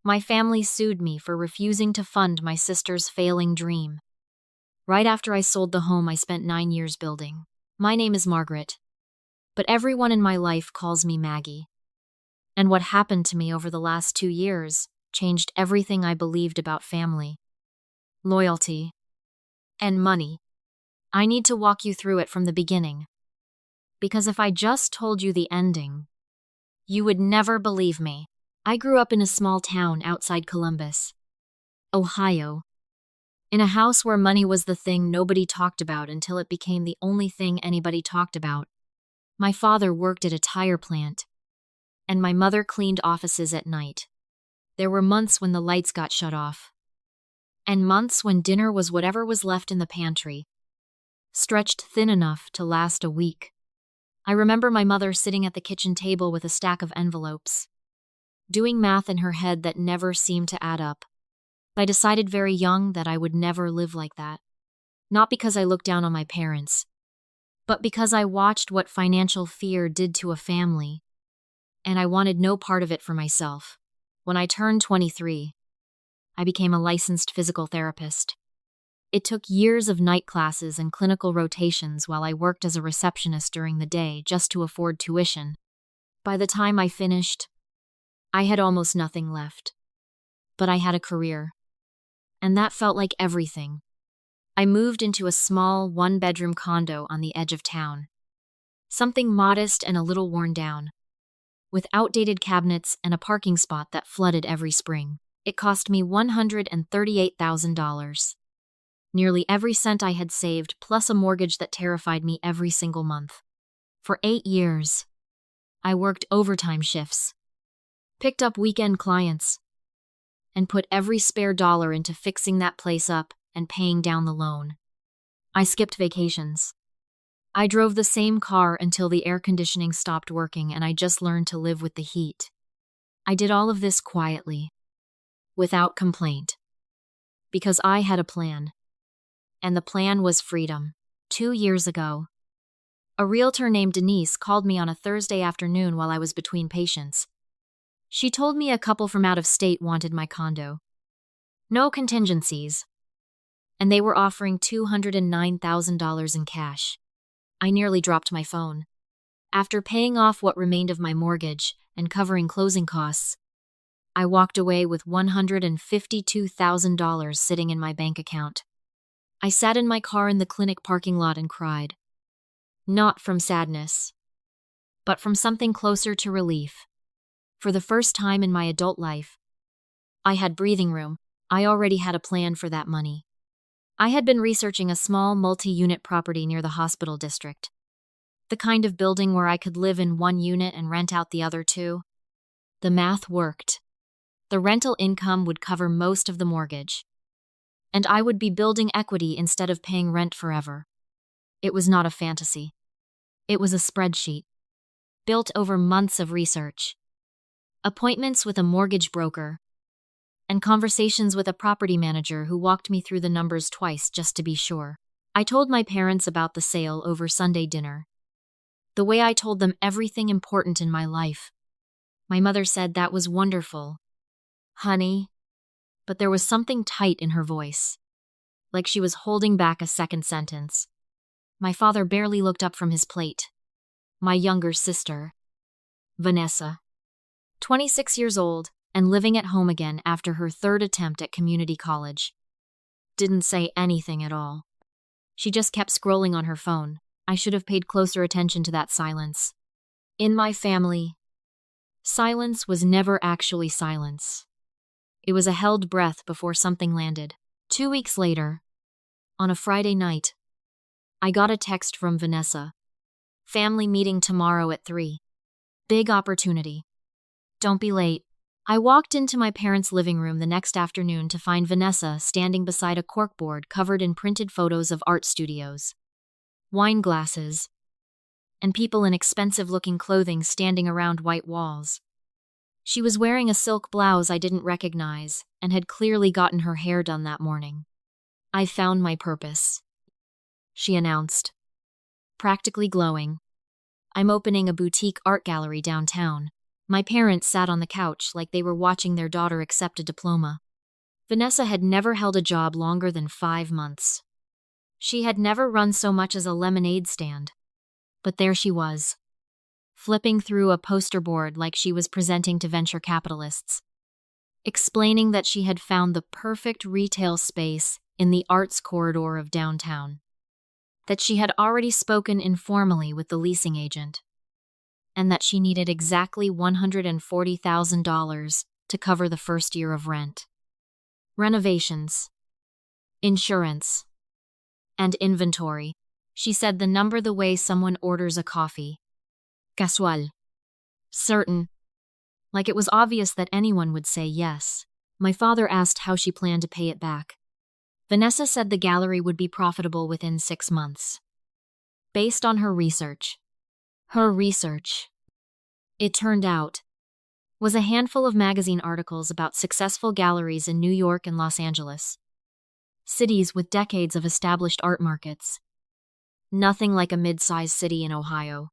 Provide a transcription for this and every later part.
My family sued me for refusing to fund my sister's failing dream. Right after I sold the home I spent 9 years building. My name is Margaret, but everyone in my life calls me Maggie. And what happened to me over the last 2 years changed everything I believed about family, loyalty, and money. I need to walk you through it from the beginning, because if I just told you the ending, you would never believe me. I grew up in a small town outside Columbus, Ohio, in a house where money was the thing nobody talked about until it became the only thing anybody talked about. My father worked at a tire plant, and my mother cleaned offices at night. There were months when the lights got shut off, and months when dinner was whatever was left in the pantry, stretched thin enough to last a week. I remember my mother sitting at the kitchen table with a stack of envelopes, doing math in her head that never seemed to add up. I decided very young that I would never live like that. Not because I looked down on my parents, but because I watched what financial fear did to a family, and I wanted no part of it for myself. When I turned 23, I became a licensed physical therapist. It took years of night classes and clinical rotations while I worked as a receptionist during the day just to afford tuition. By the time I finished, I had almost nothing left. But I had a career, and that felt like everything. I moved into a small, one-bedroom condo on the edge of town. Something modest and a little worn down, with outdated cabinets and a parking spot that flooded every spring. It cost me $138,000. Nearly every cent I had saved, plus a mortgage that terrified me every single month. For 8 years, I worked overtime shifts, picked up weekend clients, and put every spare dollar into fixing that place up and paying down the loan. I skipped vacations. I drove the same car until the air conditioning stopped working and I just learned to live with the heat. I did all of this quietly, without complaint, because I had a plan. And the plan was freedom. 2 years ago, a realtor named Denise called me on a Thursday afternoon while I was between patients. She told me a couple from out of state wanted my condo. No contingencies. And they were offering $209,000 in cash. I nearly dropped my phone. After paying off what remained of my mortgage and covering closing costs, I walked away with $152,000 sitting in my bank account. I sat in my car in the clinic parking lot and cried. Not from sadness, but from something closer to relief. For the first time in my adult life, I had breathing room. I already had a plan for that money. I had been researching a small multi-unit property near the hospital district. The kind of building where I could live in one unit and rent out the other two. The math worked. The rental income would cover most of the mortgage, and I would be building equity instead of paying rent forever. It was not a fantasy. It was a spreadsheet, built over months of research, appointments with a mortgage broker, and conversations with a property manager who walked me through the numbers twice just to be sure. I told my parents about the sale over Sunday dinner, the way I told them everything important in my life. My mother said that was wonderful, honey, but there was something tight in her voice, like she was holding back a second sentence. My father barely looked up from his plate. My younger sister, Vanessa, 26 years old and living at home again after her third attempt at community college, didn't say anything at all. She just kept scrolling on her phone. I should have paid closer attention to that silence. In my family, silence was never actually silence. It was a held breath before something landed. 2 weeks later, on a Friday night, I got a text from Vanessa. Family meeting tomorrow at 3. Big opportunity. Don't be late. I walked into my parents' living room the next afternoon to find Vanessa standing beside a corkboard covered in printed photos of art studios, wine glasses, and people in expensive-looking clothing standing around white walls. She was wearing a silk blouse I didn't recognize and had clearly gotten her hair done that morning. I found my purpose, she announced, practically glowing. I'm opening a boutique art gallery downtown. My parents sat on the couch like they were watching their daughter accept a diploma. Vanessa had never held a job longer than 5 months. She had never run so much as a lemonade stand. But there she was, flipping through a poster board like she was presenting to venture capitalists, explaining that she had found the perfect retail space in the arts corridor of downtown, that she had already spoken informally with the leasing agent, and that she needed exactly $140,000 to cover the first year of rent, renovations, insurance, and inventory. She said the number the way someone orders a coffee. Casual. Certain. Like it was obvious that anyone would say yes. My father asked how she planned to pay it back. Vanessa said the gallery would be profitable within 6 months. Based on her research. Her research, it turned out, was a handful of magazine articles about successful galleries in New York and Los Angeles. Cities with decades of established art markets. Nothing like a mid-sized city in Ohio.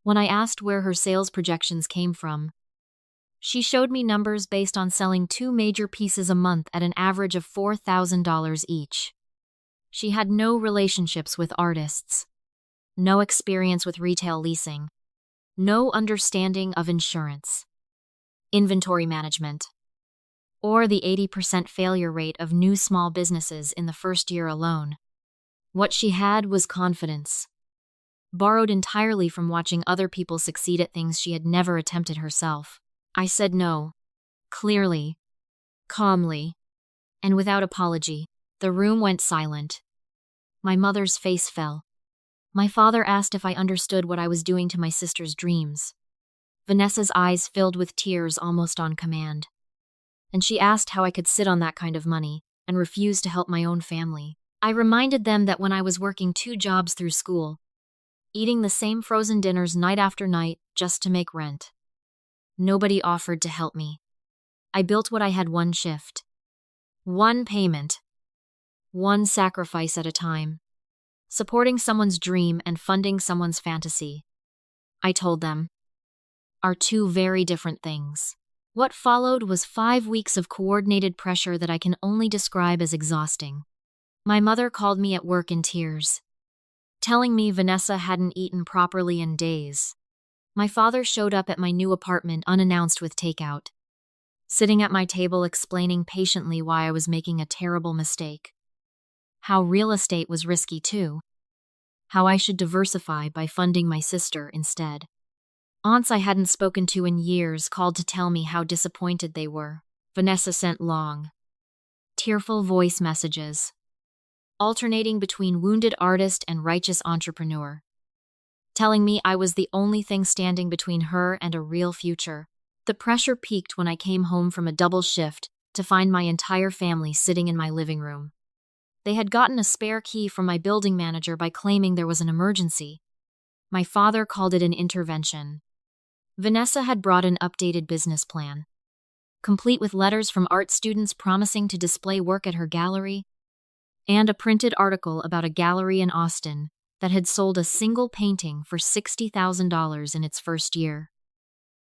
When I asked where her sales projections came from, she showed me numbers based on selling 2 major pieces a month at an average of $4,000 each. She had no relationships with artists, no experience with retail leasing, no understanding of insurance, inventory management, or the 80% failure rate of new small businesses in the first year alone. What she had was confidence, borrowed entirely from watching other people succeed at things she had never attempted herself. I said no, clearly, calmly, and without apology. The room went silent. My mother's face fell. My father asked if I understood what I was doing to my sister's dreams. Vanessa's eyes filled with tears almost on command. And she asked how I could sit on that kind of money and refuse to help my own family. I reminded them that when I was working 2 jobs through school, eating the same frozen dinners night after night just to make rent, nobody offered to help me. I built what I had one shift, one payment, one sacrifice at a time, supporting someone's dream and funding someone's fantasy. I told them, are 2 very different things. What followed was 5 weeks of coordinated pressure that I can only describe as exhausting. My mother called me at work in tears, telling me Vanessa hadn't eaten properly in days. My father showed up at my new apartment unannounced with takeout, sitting at my table explaining patiently why I was making a terrible mistake. How real estate was risky too. How I should diversify by funding my sister instead. Aunts I hadn't spoken to in years called to tell me how disappointed they were. Vanessa sent long, tearful voice messages, alternating between wounded artist and righteous entrepreneur, telling me I was the only thing standing between her and a real future. The pressure peaked when I came home from a double shift to find my entire family sitting in my living room. They had gotten a spare key from my building manager by claiming there was an emergency. My father called it an intervention. Vanessa had brought an updated business plan, complete with letters from art students promising to display work at her gallery, and a printed article about a gallery in Austin that had sold a single painting for $60,000 in its first year,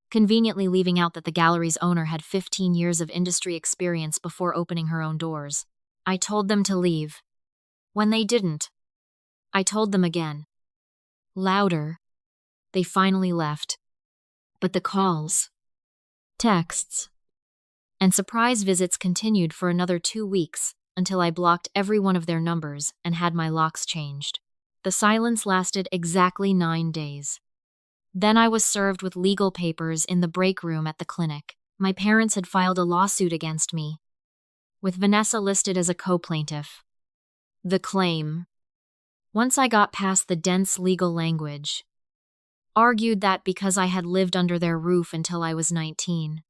conveniently leaving out that the gallery's owner had 15 years of industry experience before opening her own doors. I told them to leave. When they didn't, I told them again. Louder. They finally left. But the calls, texts, and surprise visits continued for another 2 weeks until I blocked every one of their numbers and had my locks changed. The silence lasted exactly 9 days. Then I was served with legal papers in the break room at the clinic. My parents had filed a lawsuit against me, with Vanessa listed as a co-plaintiff. The claim, once I got past the dense legal language, argued that because I had lived under their roof until I was 19,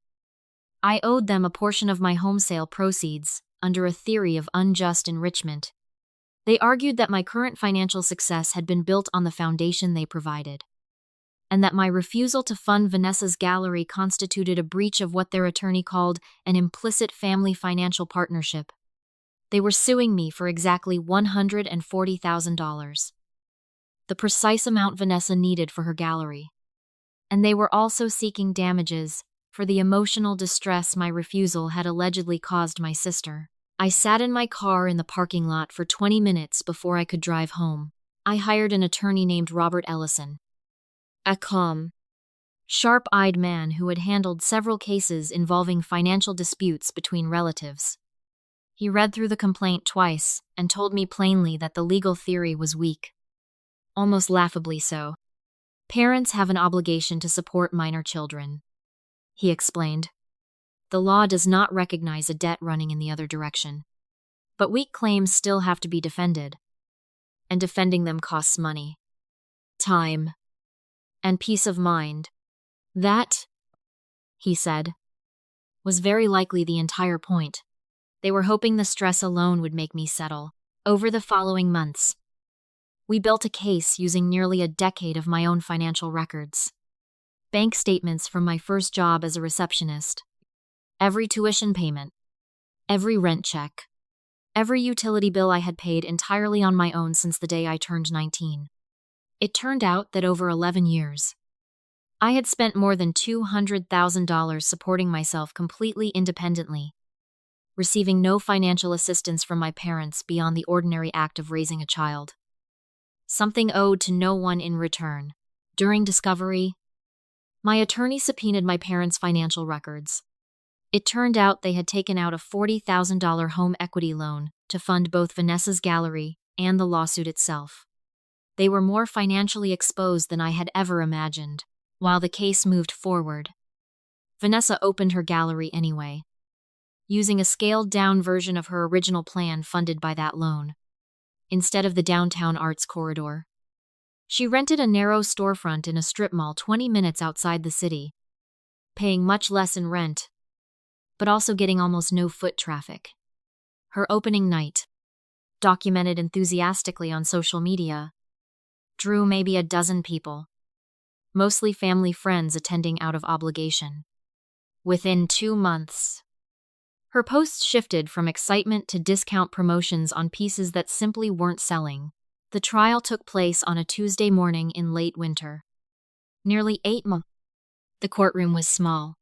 I owed them a portion of my home sale proceeds under a theory of unjust enrichment. They argued that my current financial success had been built on the foundation they provided, and that my refusal to fund Vanessa's gallery constituted a breach of what their attorney called an implicit family financial partnership. They were suing me for exactly $140,000, the precise amount Vanessa needed for her gallery. And they were also seeking damages for the emotional distress my refusal had allegedly caused my sister. I sat in my car in the parking lot for 20 minutes before I could drive home. I hired an attorney named Robert Ellison, a calm, sharp-eyed man who had handled several cases involving financial disputes between relatives. He read through the complaint twice and told me plainly that the legal theory was weak, almost laughably so. Parents have an obligation to support minor children, he explained. The law does not recognize a debt running in the other direction. But weak claims still have to be defended. And defending them costs money, time, and peace of mind. That, he said, was very likely the entire point. They were hoping the stress alone would make me settle. Over the following months, we built a case using nearly a decade of my own financial records. Bank statements from my first job as a receptionist, every tuition payment, every rent check, every utility bill I had paid entirely on my own since the day I turned 19. It turned out that over 11 years, I had spent more than $200,000 supporting myself completely independently, receiving no financial assistance from my parents beyond the ordinary act of raising a child. Something owed to no one in return. During discovery, my attorney subpoenaed my parents' financial records. It turned out they had taken out a $40,000 home equity loan to fund both Vanessa's gallery and the lawsuit itself. They were more financially exposed than I had ever imagined. While the case moved forward, Vanessa opened her gallery anyway, using a scaled-down version of her original plan funded by that loan. Instead of the downtown arts corridor, she rented a narrow storefront in a strip mall 20 minutes outside the city, paying much less in rent, but also getting almost no foot traffic. Her opening night, documented enthusiastically on social media, drew maybe a dozen people, mostly family friends attending out of obligation. Within 2 months, her posts shifted from excitement to discount promotions on pieces that simply weren't selling. The trial took place on a Tuesday morning in late winter. Nearly 8 months. The courtroom was small,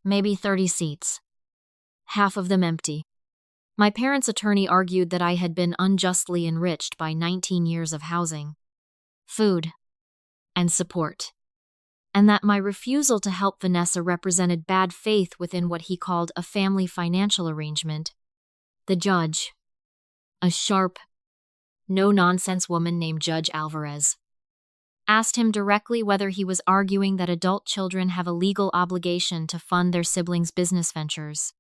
maybe 30 seats, half of them empty. My parents' attorney argued that I had been unjustly enriched by 19 years of housing, food, and support, and that my refusal to help Vanessa represented bad faith within what he called a family financial arrangement. The judge, a sharp, no-nonsense woman named Judge Alvarez, asked him directly whether he was arguing that adult children have a legal obligation to fund their siblings' business ventures.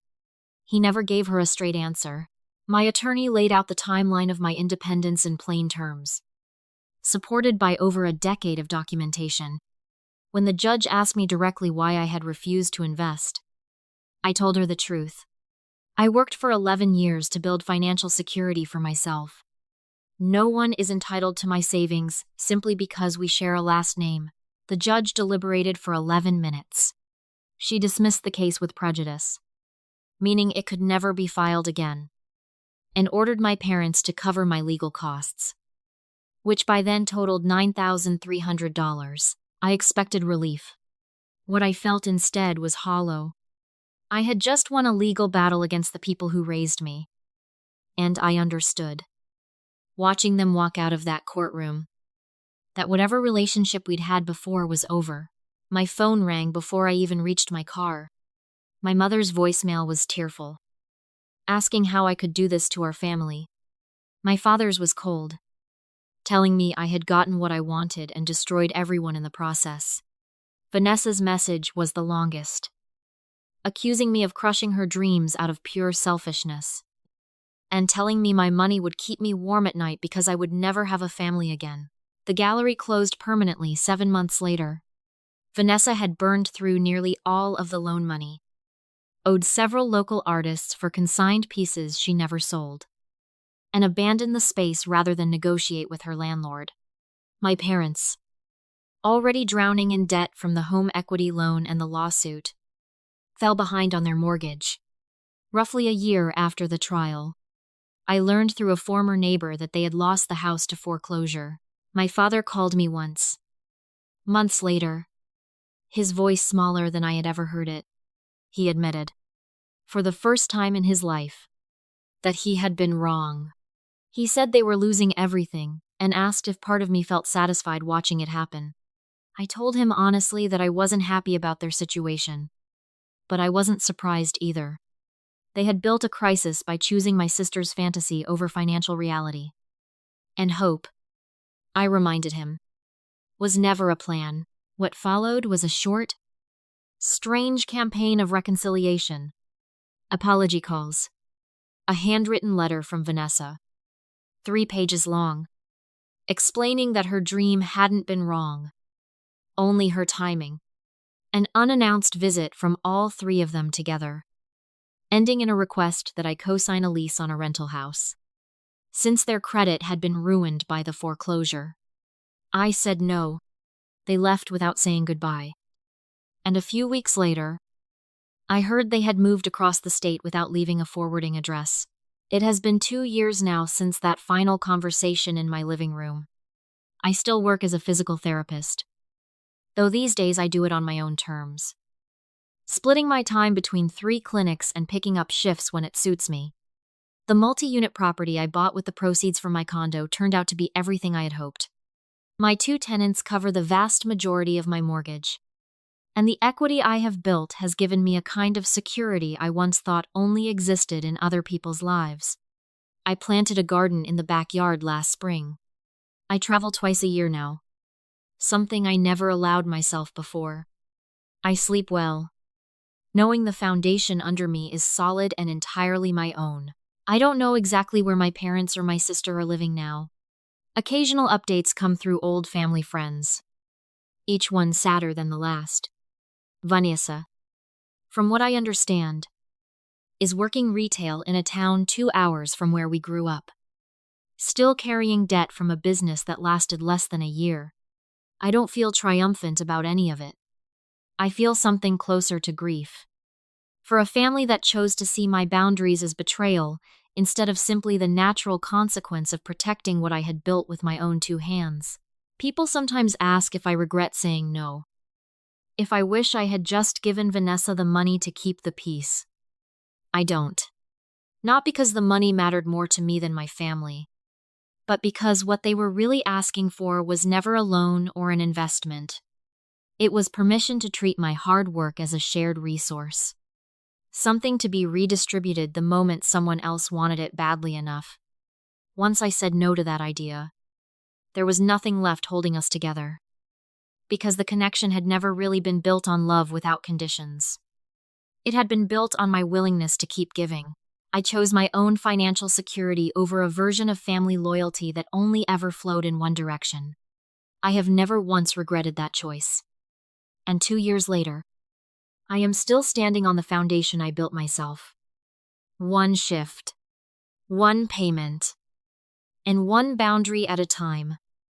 He never gave her a straight answer. My attorney laid out the timeline of my independence in plain terms, supported by over a decade of documentation. When the judge asked me directly why I had refused to invest, I told her the truth. I worked for 11 years to build financial security for myself. No one is entitled to my savings simply because we share a last name. The judge deliberated for 11 minutes. She dismissed the case with prejudice, meaning it could never be filed again, and ordered my parents to cover my legal costs, which by then totaled $9,300. I expected relief. What I felt instead was hollow. I had just won a legal battle against the people who raised me, and I understood, watching them walk out of that courtroom, that whatever relationship we'd had before was over. My phone rang before I even reached my car. My mother's voicemail was tearful, asking how I could do this to our family. My father's was cold, telling me I had gotten what I wanted and destroyed everyone in the process. Vanessa's message was the longest, accusing me of crushing her dreams out of pure selfishness, and telling me my money would keep me warm at night because I would never have a family again. The gallery closed permanently 7 months later. Vanessa had burned through nearly all of the loan money, owed several local artists for consigned pieces she never sold, and abandoned the space rather than negotiate with her landlord. My parents, already drowning in debt from the home equity loan and the lawsuit, fell behind on their mortgage. Roughly a year after the trial, I learned through a former neighbor that they had lost the house to foreclosure. My father called me once, months later, his voice smaller than I had ever heard it. He admitted, for the first time in his life, that he had been wrong. He said they were losing everything and asked if part of me felt satisfied watching it happen. I told him honestly that I wasn't happy about their situation, but I wasn't surprised either. They had built a crisis by choosing my sister's fantasy over financial reality. And hope, I reminded him, was never a plan. What followed was a short, strange campaign of reconciliation. Apology calls. A handwritten letter from Vanessa, 3 pages long, explaining that her dream hadn't been wrong, only her timing. An unannounced visit from all 3 of them together, ending in a request that I co-sign a lease on a rental house, since their credit had been ruined by the foreclosure. I said no. They left without saying goodbye. And a few weeks later, I heard they had moved across the state without leaving a forwarding address. It has been 2 years now since that final conversation in my living room. I still work as a physical therapist, though these days I do it on my own terms, splitting my time between 3 clinics and picking up shifts when it suits me. The multi-unit property I bought with the proceeds from my condo turned out to be everything I had hoped. My 2 tenants cover the vast majority of my mortgage, and the equity I have built has given me a kind of security I once thought only existed in other people's lives. I planted a garden in the backyard last spring. I travel twice a year now, something I never allowed myself before. I sleep well, knowing the foundation under me is solid and entirely my own. I don't know exactly where my parents or my sister are living now. Occasional updates come through old family friends, each one sadder than the last. Vanessa, from what I understand, is working retail in a town 2 hours from where we grew up, still carrying debt from a business that lasted less than a year. I don't feel triumphant about any of it. I feel something closer to grief. For a family that chose to see my boundaries as betrayal instead of simply the natural consequence of protecting what I had built with my own 2 hands. People sometimes ask if I regret saying no, if I wish I had just given Vanessa the money to keep the peace. I don't. Not because the money mattered more to me than my family, but because what they were really asking for was never a loan or an investment. It was permission to treat my hard work as a shared resource, something to be redistributed the moment someone else wanted it badly enough. Once I said no to that idea, there was nothing left holding us together, because the connection had never really been built on love without conditions. It had been built on my willingness to keep giving. I chose my own financial security over a version of family loyalty that only ever flowed in one direction. I have never once regretted that choice. And 2 years later, I am still standing on the foundation I built myself. 1 shift, 1 payment, and 1 boundary at a time.